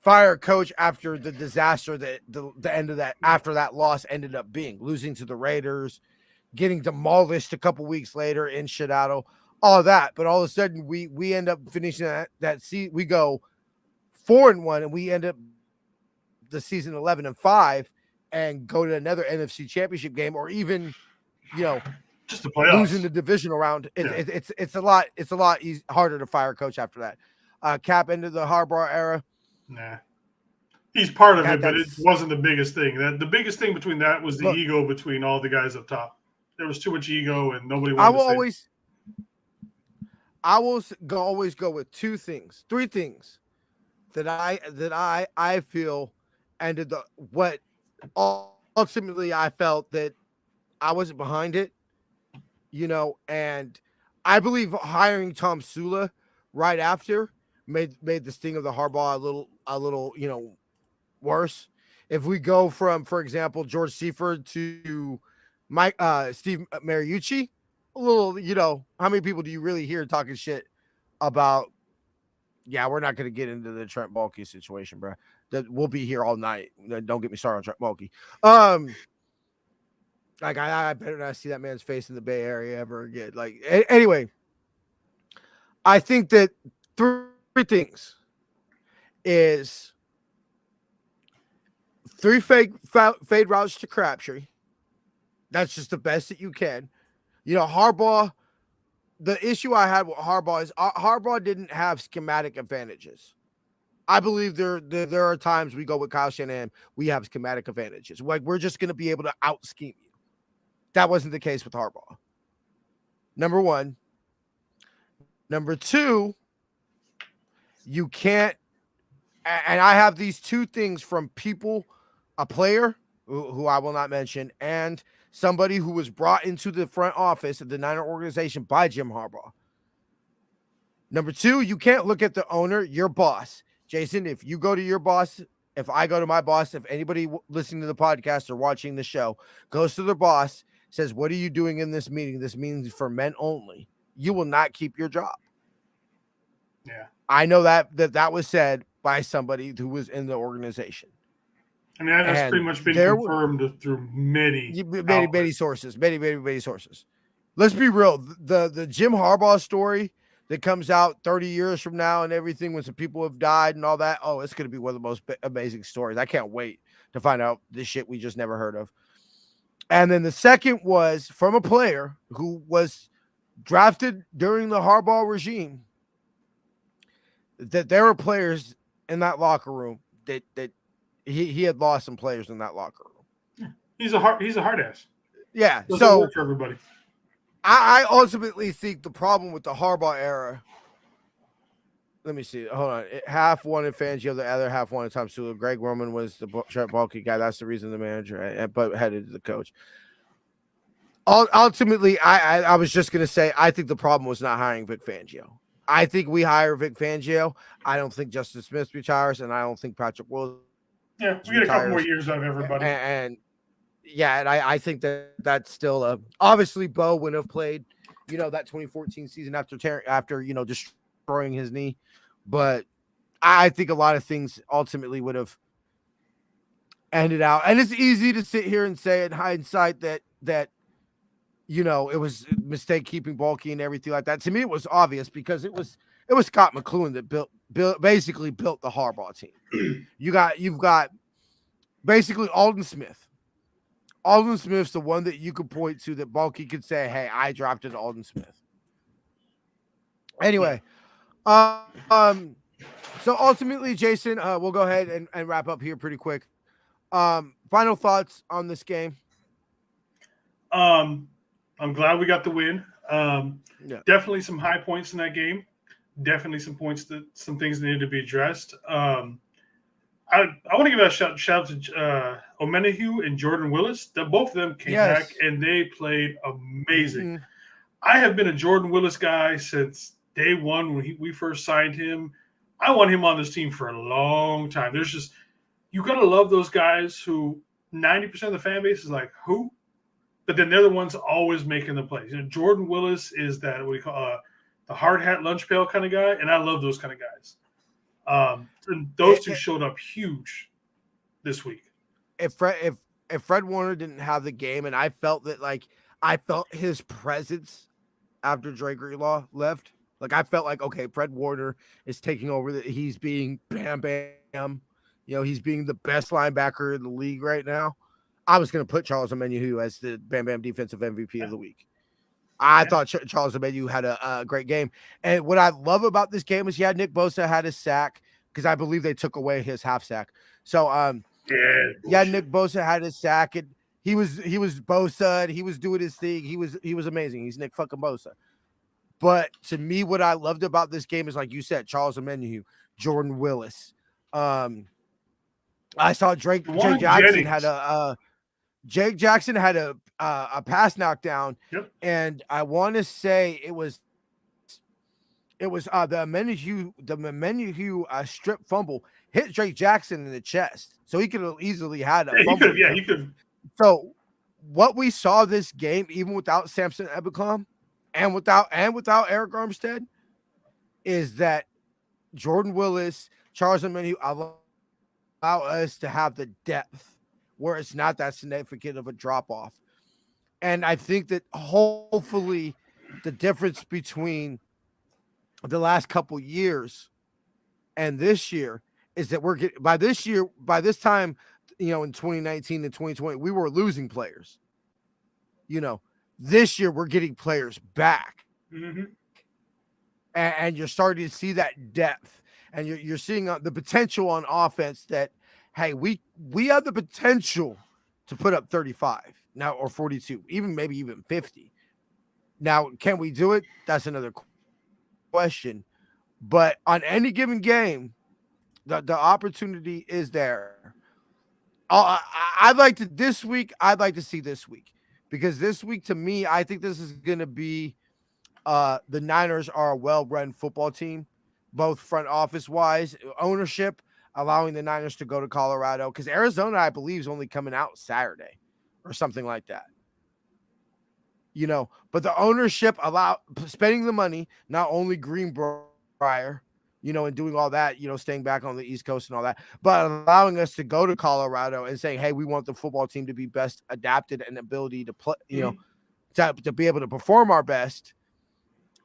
fire a coach after the disaster that the end of that, after that loss ended up being, losing to the Raiders, getting demolished a couple weeks later in Seattle, all that. But all of a sudden we end up finishing that season. We go 4-1 and we end up the season 11-5 and go to another NFC championship game, or even, just the playoffs, losing the divisional round. It's a lot harder to fire a coach after that. Cap into the Harbaugh era. Nah. He's part of it, but it wasn't the biggest thing. The biggest thing between that was the ego between all the guys up top. There was too much ego, and nobody wanted to say. I will always go with 3 things that I feel ended what ultimately I felt that I wasn't behind it, and I believe hiring Tom Sula right after made the sting of the Harbaugh a little worse. If we go from, for example, George Seifert to Steve Mariucci, a little, how many people do you really hear talking shit about? Yeah, we're not going to get into the Trent Baalke situation, bro. That we'll be here all night. Don't get me started on Trent Baalke. Like I better not see that man's face in the Bay Area ever again. Like anyway, I think that 3 things is 3 fade routes to Crabtree. That's just the best that you can. Harbaugh. The issue I had with Harbaugh is Harbaugh didn't have schematic advantages. I believe there are times we go with Kyle Shanahan, we have schematic advantages. Like, we're just going to be able to out-scheme you. That wasn't the case with Harbaugh. Number 1. Number 2, you can't, and I have these 2 things from people, a player who I will not mention, and somebody who was brought into the front office of the Niner organization by Jim Harbaugh. Number 2, you can't look at the owner, your boss. Jason, if you go to your boss, if I go to my boss, if anybody listening to the podcast or watching the show goes to their boss, says, what are you doing in this meeting? This meeting is for men only. You will not keep your job. Yeah. I know that was said by somebody who was in the organization. I mean, that's pretty much been confirmed through many sources. Many sources. Let's be real. The Jim Harbaugh story that comes out 30 years from now and everything, when some people have died and all that, oh, it's going to be one of the most amazing stories. I can't wait to find out this shit we just never heard of. And then the second was from a player who was drafted during the Harbaugh regime, that there were players in that locker room that he had lost some players in that locker room. He's a hard ass. Yeah. Doesn't work for everybody. I ultimately think the problem with the Harbaugh era, let me see. Hold on. Half wanted Fangio, the other half wanted Tom Sula. Greg Roman was the Trent Baalke guy. That's the reason the manager, but headed to the coach. Ultimately, I was just going to say, I think the problem was not hiring Vic Fangio. I think we hire Vic Fangio. I don't think Justin Smith retires, and I don't think Patrick Willis. Yeah, we get a couple more years out of everybody. And I think that's still obviously Bo wouldn't have played, that 2014 season after destroying his knee, but I think a lot of things ultimately would have ended out. And it's easy to sit here and say in hindsight that it was a mistake keeping Bulky and everything like that. To me, it was obvious because it was Scott McCloughan that basically built the Harbaugh team. You've got basically Alden Smith. Alden Smith's the one that you could point to that Bulky could say, "Hey, I dropped it to Alden Smith." Anyway, so ultimately, Jason, we'll go ahead and wrap up here pretty quick. Final thoughts on this game? I'm glad we got the win. Yeah. Definitely some high points in that game. Definitely some things that needed to be addressed. I want to give a shout out to Omenihu and Jordan Willis. Both of them came back and they played amazing. Mm-hmm. I have been a Jordan Willis guy since day one when we first signed him. I want him on this team for a long time. You got to love those guys who 90% of the fan base is like, who? But then they're the ones always making the plays. Jordan Willis is that what we call the hard hat lunch pail kind of guy, and I love those kind of guys. And those two showed up huge this week. If Fred Warner didn't have the game, and I felt his presence after Dre Greenlaw left, I felt like, okay, Fred Warner is taking over. He's being Bam Bam. He's being the best linebacker in the league right now. I was going to put Charles Omenihu as the Bam Bam defensive MVP of the week. I thought Charles Omenihu had a great game. And what I love about this game is, Nick Bosa had his sack because I believe they took away his half sack. So, Nick Bosa had his sack, and he was Bosa, and he was doing his thing. He was amazing. He's Nick fucking Bosa. But to me, what I loved about this game is, like you said, Charles Omenihu, Jordan Willis. I saw Jake Jackson had a pass knockdown, and I want to say it was the Omenihu strip fumble hit Drake Jackson in the chest, so he could have easily had a fumble. He could. So what we saw this game, even without Samson Ebukam and without Eric Armstead, is that Jordan Willis, Charles Omenihu allow us to have the depth where it's not that significant of a drop off. And I think that hopefully the difference between the last couple years and this year is that we're getting by this time, in 2019 and 2020, we were losing players. This year we're getting players back. Mm-hmm. And you're starting to see that depth, and you're seeing the potential on offense that, hey, we have the potential to put up 35 now, or 42, maybe even 50. Now, can we do it? That's another question. But on any given game, the opportunity is there. I'd like to see this week, because this week, to me, I think this is going to be the Niners are a well-run football team, both front office wise, ownership, allowing the Niners to go to Colorado, because Arizona, I believe, is only coming out Saturday or something like that. But the ownership spending the money, not only Greenbrier, and doing all that, staying back on the East Coast and all that, but allowing us to go to Colorado and saying, hey, we want the football team to be best adapted and ability to play, to be able to perform our best.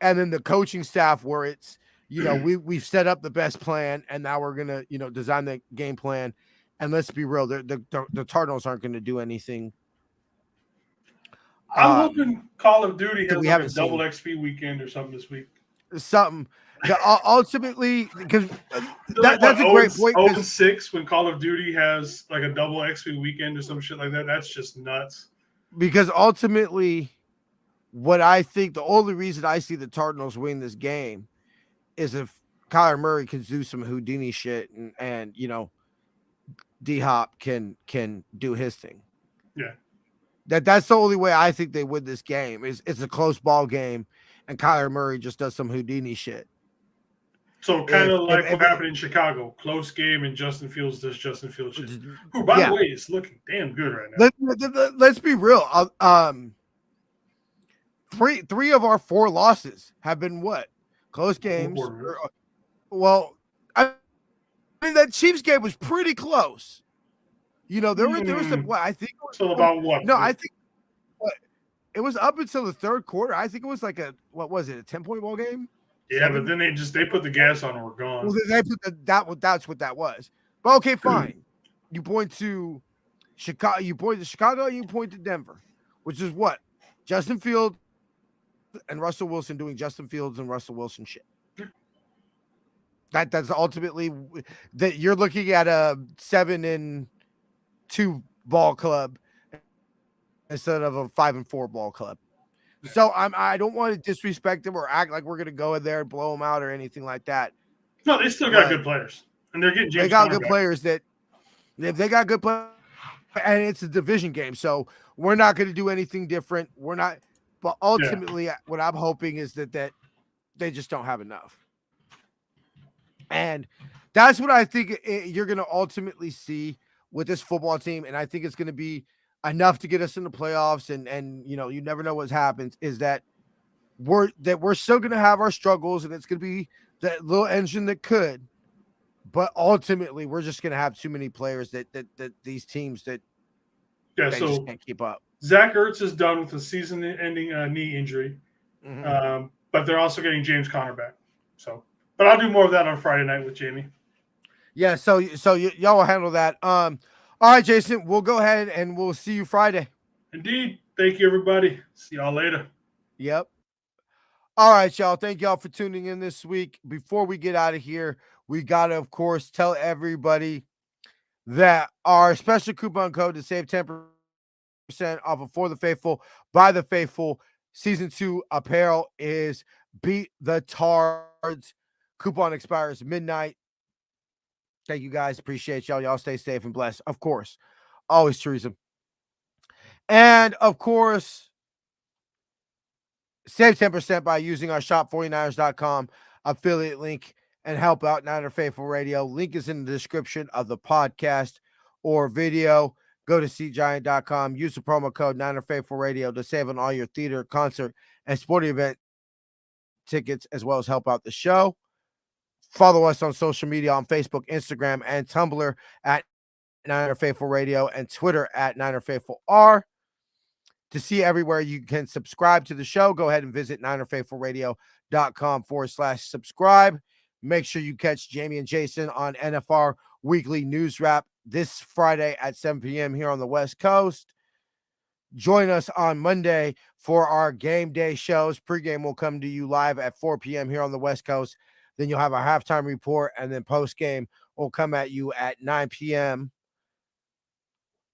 And then the coaching staff, where it's, we've set up the best plan, and now we're going to, design the game plan. And let's be real, the Cardinals aren't going to do anything. I'm hoping Call of Duty has a double XP weekend or something this week. Something. Ultimately, because that's a great point. 0-6 when Call of Duty has like a double XP weekend or some shit like that. That's just nuts. Because ultimately, what I think, the only reason I see the Cardinals win this game is if Kyler Murray can do some Houdini shit, and D-Hop can do his thing. Yeah. That's the only way I think they win this game. It's a close ball game, and Kyler Murray just does some Houdini shit. So kind of like what happened in Chicago. Close game, and Justin Fields does Justin Fields shit. Who, by the way, is looking damn good right now. Let's be real. Three of our 4 losses have been what? Close games. Well, I mean, that Chiefs game was pretty close. There was some. What I think. So about what? No, I think it was up until the third quarter. I think it was like a 10-point ball game? Yeah, 7? but then they put the gas on and we're gone. Well, they put that's what that was. But okay, fine. You point to Chicago, you point to Denver, which is what? Justin Fields and Russell Wilson doing Justin Fields and Russell Wilson shit. That's ultimately that you're looking at a 7-2 ball club instead of a 5-4 ball club. So I don't want to disrespect them or act like we're gonna go in there and blow them out or anything like that. No, they still got good players, and they're getting James. They got good players that if they got good players, and it's a division game, so we're not going to do anything different. We're not, but ultimately, what I'm hoping is that they just don't have enough, and that's what I think you're going to ultimately see with this football team. And I think it's going to be enough to get us in the playoffs. And you know, you never know what happens. Is that we're still going to have our struggles, and it's going to be that little engine that could. But ultimately, we're just going to have too many players that these teams that just can't keep up. Zach Ertz is done with a season-ending knee injury, but they're also getting James Conner back. So, but I'll do more of that on Friday night with Jamie. Yeah, so y'all will handle that. All right, Jason, we'll go ahead and we'll see you Friday. Indeed. Thank you, everybody. See y'all later. Yep. All right, y'all. Thank y'all for tuning in this week. Before we get out of here, we got to, of course, tell everybody that our special coupon code to save 10% off of For the Faithful, by the Faithful, Season 2 apparel is Beat the Tards. Coupon expires midnight. Thank you, guys. Appreciate y'all. Y'all stay safe and blessed. Of course. Always Teresa. And, of course, save 10% by using our shop49ers.com affiliate link and help out Niner Faithful Radio. Link is in the description of the podcast or video. Go to seatgiant.com. Use the promo code Niner Faithful Radio to save on all your theater, concert, and sporting event tickets, as well as help out the show. Follow us on social media on Facebook, Instagram, and Tumblr at Niner Faithful Radio and Twitter at Niner Faithful R. To see everywhere you can subscribe to the show, go ahead and visit NinerFaithfulRadio.com/subscribe. Make sure you catch Jamie and Jason on NFR Weekly News Wrap this Friday at 7 p.m. here on the West Coast. Join us on Monday for our game day shows. Pregame will come to you live at 4 p.m. here on the West Coast. Then you'll have a halftime report, and then postgame will come at you at 9 p.m.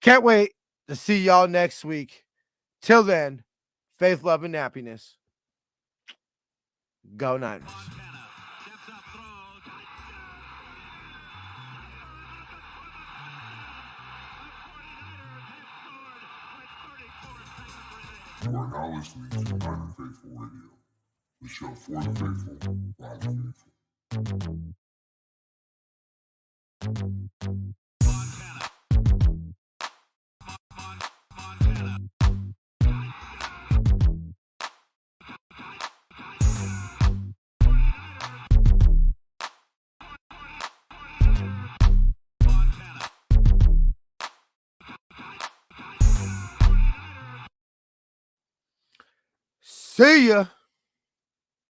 Can't wait to see y'all next week. Till then, faith, love, and happiness. Go Niners. You are now listening to Niner Faithful Radio, the show for the faithful, by the faithful. See ya.